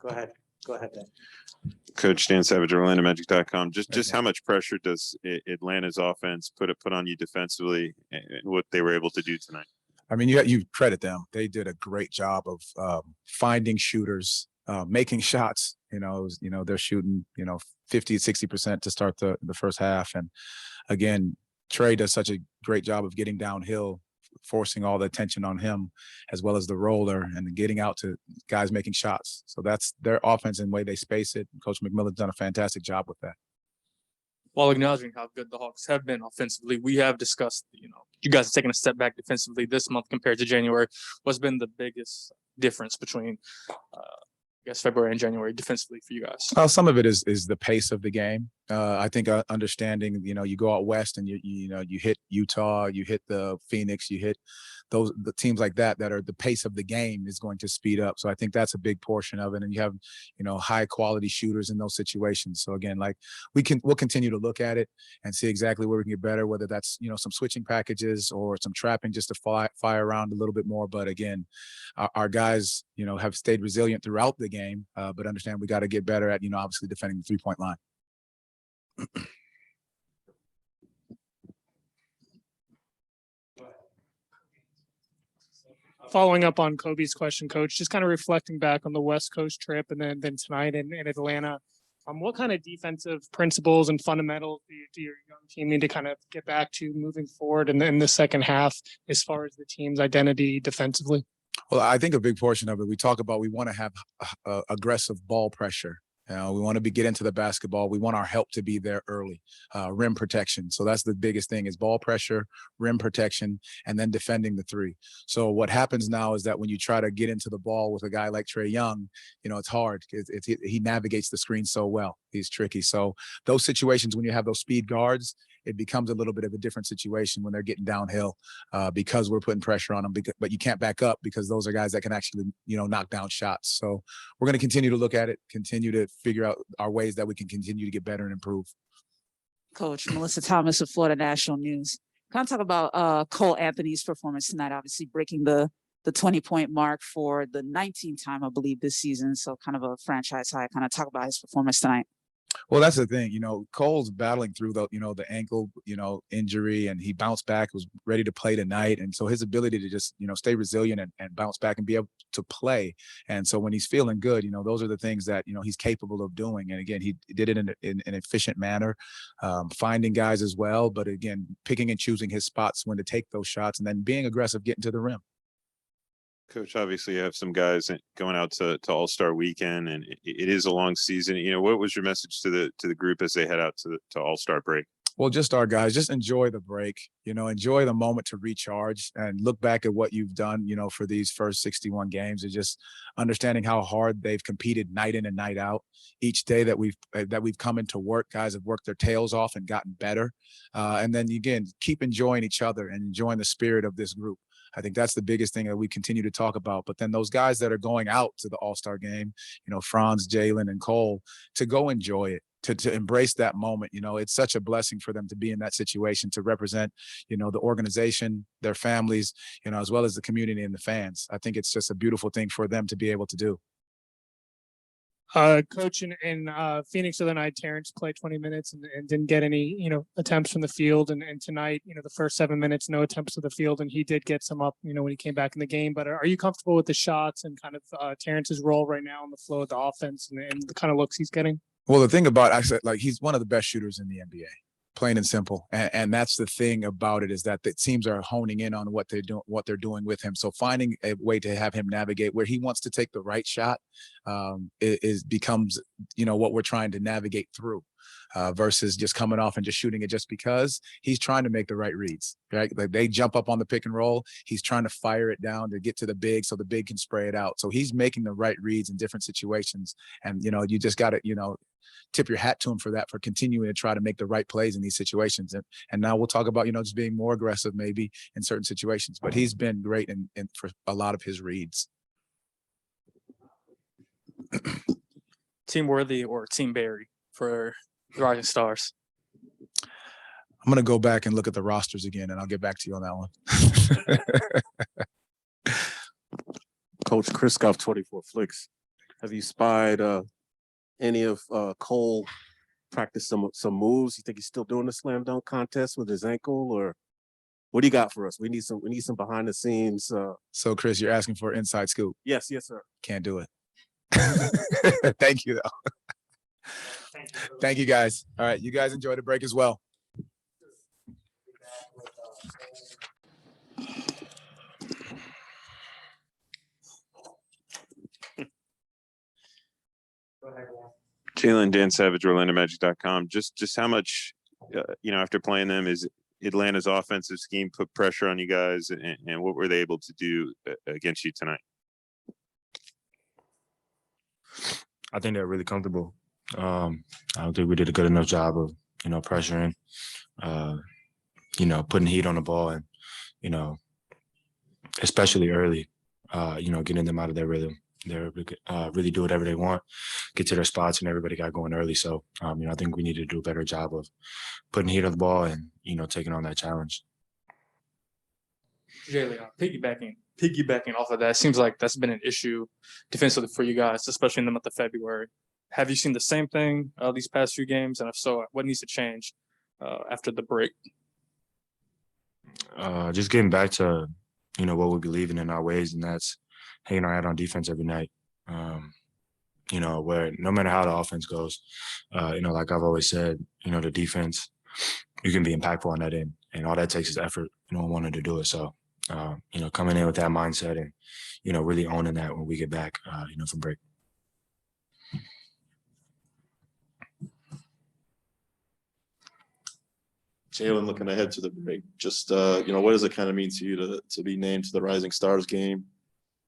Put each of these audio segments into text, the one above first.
Go ahead, Dan. Coach Dan Savage, OrlandoMagic.com. Just how much pressure does Atlanta's offense put on you defensively, and what they were able to do tonight? I mean, you credit them. They did a great job of finding shooters, making shots. They're shooting 50, 60% to start the first half, and again, Trey does such a great job of getting downhill, forcing all the attention on him, as well as the roller and getting out to guys making shots. So that's their offense and the way they space it. Coach McMillan's done a fantastic job with that. While acknowledging how good the Hawks have been offensively, we have discussed, you guys have taken a step back defensively this month compared to January. What's been the biggest difference between, February and January defensively for you guys? Well, some of it is the pace of the game. I think understanding, you go out west and you hit Utah, you hit the Phoenix, you hit the teams like that are the pace of the game is going to speed up. So I think that's a big portion of it. And you have, high quality shooters in those situations. So again, we'll continue to look at it and see exactly where we can get better, whether that's, some switching packages or some trapping just to fire around a little bit more. But again, our guys, have stayed resilient throughout the game, but understand we got to get better at, obviously defending the 3-point line. Following up on Kobe's question, Coach, just kind of reflecting back on the West Coast trip and then tonight in Atlanta, what kind of defensive principles and fundamentals do your young team need to kind of get back to moving forward in the second half as far as the team's identity defensively? Well, I think a big portion of it, we talk about we want to have aggressive ball pressure. We want to get into the basketball. We want our help to be there early, rim protection. So that's the biggest thing is ball pressure, rim protection, and then defending the three. So what happens now is that when you try to get into the ball with a guy like Trae Young, it's hard. He navigates the screen so well. He's tricky. So those situations when you have those speed guards, it becomes a little bit of a different situation when they're getting downhill because we're putting pressure on them. But you can't back up because those are guys that can actually, knock down shots. So we're going to continue to look at it, continue to figure out our ways that we can continue to get better and improve. Coach Melissa Thomas of Florida National News. Kind of talk about Cole Anthony's performance tonight, obviously breaking the 20-point mark for the 19th time, I believe, this season. So kind of a franchise high. Kind of talk about his performance tonight. Well, that's the thing, Cole's battling through the ankle, injury, and he bounced back, was ready to play tonight. And so his ability to just, stay resilient and bounce back and be able to play. And so when he's feeling good, those are the things that, he's capable of doing. And again, he did it in an efficient manner, finding guys as well. But again, picking and choosing his spots when to take those shots and then being aggressive, getting to the rim. Coach, obviously you have some guys going out to All-Star weekend, and it is a long season. What was your message to the group as they head out to All-Star break? Well, just our guys, just enjoy the break, enjoy the moment to recharge and look back at what you've done, for these first 61 games, and just understanding how hard they've competed night in and night out. Each day that we've come into work, guys have worked their tails off and gotten better. And then again, keep enjoying each other and enjoying the spirit of this group. I think that's the biggest thing that we continue to talk about. But then those guys that are going out to the All-Star game, Franz, Jalen, and Cole, to go enjoy it, to embrace that moment. It's such a blessing for them to be in that situation, to represent, the organization, their families, as well as the community and the fans. I think it's just a beautiful thing for them to be able to do. Coach, in Phoenix the other night, Terrence played 20 minutes and didn't get any, attempts from the field. And tonight, the first 7 minutes, no attempts to the field. And he did get some up, when he came back in the game. But are you comfortable with the shots and kind of Terrence's role right now in the flow of the offense and the kind of looks he's getting? Well, the thing about he's one of the best shooters in the NBA. Plain and simple. And that's the thing about it, is that the teams are honing in on what they're doing with him. So finding a way to have him navigate where he wants to take the right shot becomes, what we're trying to navigate through versus just coming off and just shooting it just because. He's trying to make the right reads, right? Like they jump up on the pick and roll. He's trying to fire it down to get to the big so the big can spray it out. So he's making the right reads in different situations. And, you just got to, tip your hat to him for that, for continuing to try to make the right plays in these situations. And now we'll talk about, just being more aggressive maybe in certain situations, but he's been great in for a lot of his reads. Team Worthy or Team Barry for the Rising Stars? I'm going to go back and look at the rosters again, and I'll get back to you on that one. Coach Chris Goff, 24 Flicks. Have you spied any of Cole practice some moves? You think he's still doing the slam dunk contest with his ankle, or what do you got for us? We need some behind the scenes. So, Chris, you're asking for an inside scoop. Yes, sir. Can't do it. Thank you, though. Thank you, guys. All right, you guys enjoy the break as well. Jalen, Dan Savage, OrlandoMagic.com. Just how much, after playing them, is Atlanta's offensive scheme put pressure on you guys, and what were they able to do against you tonight? I think they're really comfortable. I don't think we did a good enough job of, pressuring, putting heat on the ball and, especially early, getting them out of their rhythm. They're really do whatever they want, get to their spots, and everybody got going early. So, I think we need to do a better job of putting heat on the ball and, taking on that challenge. Jalen, piggybacking off of that, seems like that's been an issue defensively for you guys, especially in the month of February. Have you seen the same thing these past few games? And if so, what needs to change after the break? Just getting back to, what we believe in our ways, and that's hanging our head on defense every night. Where no matter how the offense goes, like I've always said, the defense, you can be impactful on that end, and all that takes is effort, wanting to do it. So, coming in with that mindset and, really owning that when we get back, from break. Jalen, looking ahead to the break, just what does it kind of mean to you to be named to the Rising Stars game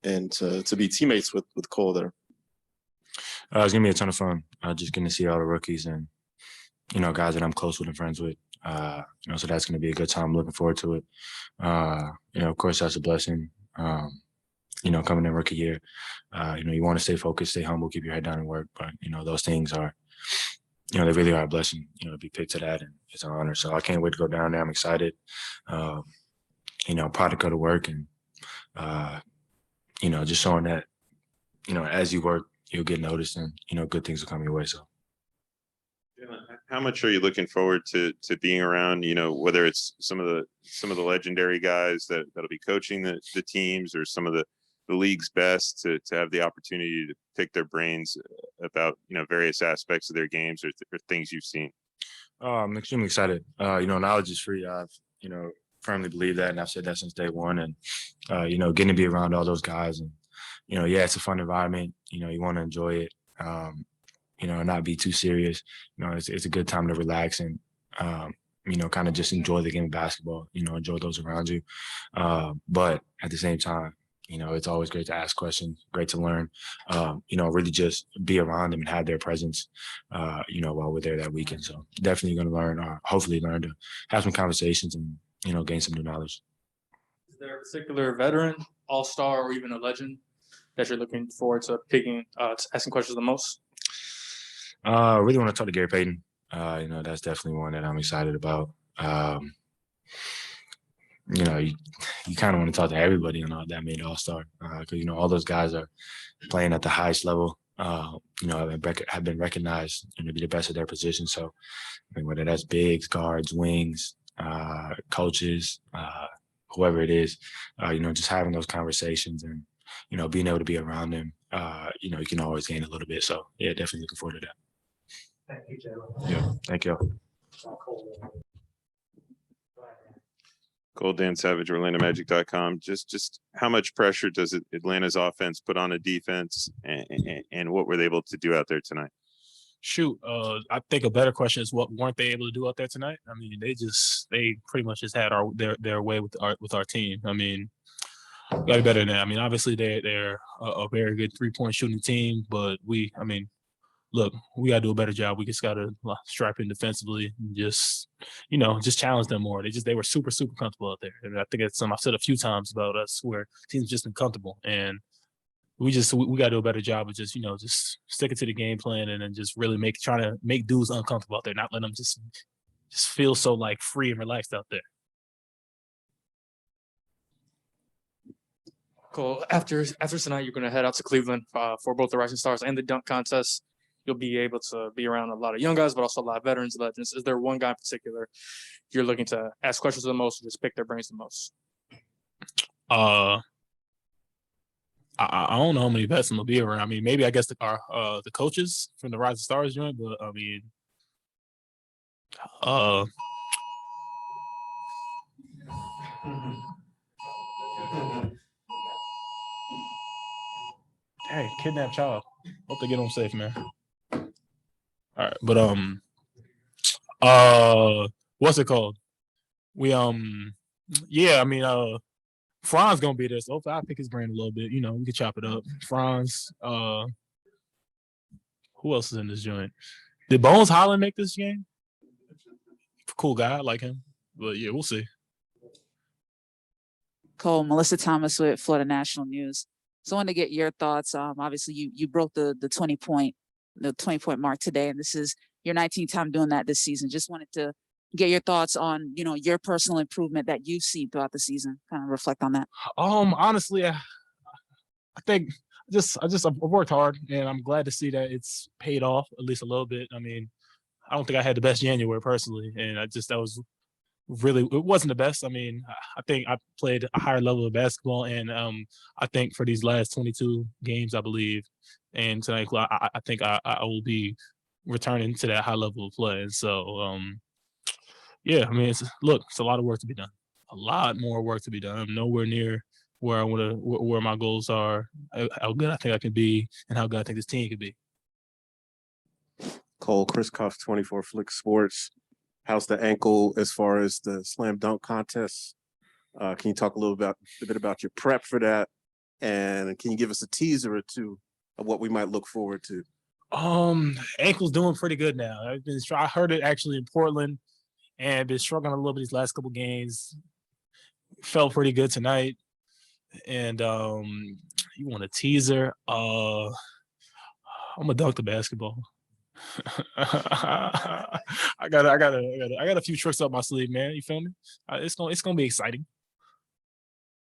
and to be teammates with Cole there? It's gonna be a ton of fun. Just getting to see all the rookies and guys that I'm close with and friends with. So that's gonna be a good time. Looking forward to it. Of course, that's a blessing. Coming in rookie year, you want to stay focused, stay humble, keep your head down and work. But those things are. They really are a blessing, to be picked to that, and it's an honor. So I can't wait to go down there. I'm excited. Proud to go to work and, just showing that, as you work, you'll get noticed and, good things will come your way. So. How much are you looking forward to being around, whether it's some of the legendary guys that'll be coaching the teams, or some of the league's best to have the opportunity to pick their brains about, various aspects of their games or things you've seen? I'm extremely excited. Knowledge is free. I've, firmly believe that, and I've said that since day one. And, getting to be around all those guys and, it's a fun environment. You want to enjoy it, and not be too serious. It's a good time to relax and, kind of just enjoy the game of basketball, enjoy those around you. But at the same time, it's always great to ask questions, great to learn, really just be around them and have their presence, while we're there that weekend. So definitely going to learn, or hopefully learn to have some conversations and, gain some new knowledge. Is there a particular veteran, all-star, or even a legend that you're looking forward to picking, asking questions the most? Really want to talk to Gary Payton. That's definitely one that I'm excited about. You kind of want to talk to everybody that made All-Star, because all those guys are playing at the highest level. Have been recognized to be the best of their position. So, whether that's bigs, guards, wings, coaches, whoever it is, just having those conversations and being able to be around them, you can always gain a little bit. So, yeah, definitely looking forward to that. Thank you, Jalen. Yeah, thank you. Cole, Dan Savage, OrlandoMagic.com. Just how much pressure does Atlanta's offense put on a defense, and what were they able to do out there tonight? Shoot, I think a better question is what weren't they able to do out there tonight? I mean, they pretty much just had their way with our team. I mean, got to be better than that. I mean, obviously they're a very good 3-point shooting team, but look, we got to do a better job. We just got to strap in defensively and just challenge them more. They were super, super comfortable out there. And I think it's I've said a few times about us where teams just been comfortable, and we got to do a better job of just sticking to the game plan and then just really trying to make dudes uncomfortable out there, not letting them just feel so free and relaxed out there. Cool. After tonight, you're going to head out to Cleveland for both the Rising Stars and the dunk contest. You'll be able to be around a lot of young guys, but also a lot of veterans, legends. Is there one guy in particular you're looking to ask questions the most, or just pick their brains the most? I don't know how many vets I'm gonna be around. I mean, maybe I guess the coaches from the Rising Stars joint, but I mean, hey, kidnapped child. Hope they get home safe, man. All right, but what's it called? We yeah, I mean, Fran's gonna be there, so hopefully I'll pick his brain a little bit. You know, we can chop it up. Franz, who else is in this joint? Did Bones Holland make this game? Cool guy, I like him. But yeah, we'll see. Cole, Melissa Thomas with Florida National News. So I wanted to get your thoughts. Obviously you broke the 20-point mark today, and this is your 19th time doing that this season. Just wanted to get your thoughts on, you know, your personal improvement that you've seen throughout the season. Kind of reflect on that. Honestly, I think I've worked hard, and I'm glad to see that it's paid off at least a little bit. I mean, I don't think I had the best January personally, and it wasn't the best. I mean, I think I played a higher level of basketball, and I think for these last 22 games, I believe, and tonight, I think I will be returning to that high level of play. And so, yeah, I mean, it's a lot of work to be done. A lot more work to be done. I'm nowhere near where where my goals are, how good I think I can be, and how good I think this team could be. Cole, Chris Cuff, 24 Flick Sports. How's the ankle as far as the slam dunk contest? Can you talk a bit about your prep for that? And can you give us a teaser or two of what we might look forward to? Ankle's doing pretty good now. I heard it actually in Portland, and been struggling a little bit these last couple games. Felt pretty good tonight. And you want a teaser? I'm gonna dunk the basketball. I got a few tricks up my sleeve, man. You feel me? It's gonna be exciting.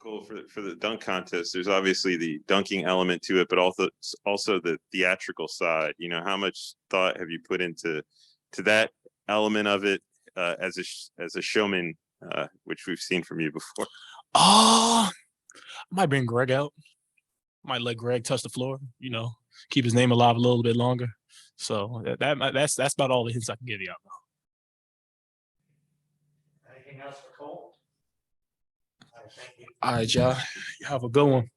Cool. For the dunk contest, there's obviously the dunking element to it, but also the theatrical side. You know, how much thought have you put into that element of it as a showman, which we've seen from you before? I might bring Greg out. Might let Greg touch the floor. You know, keep his name alive a little bit longer. So that's about all the hints I can give you out now. Anything else for Cole? All right, thank you. All right, y'all. You have a good one.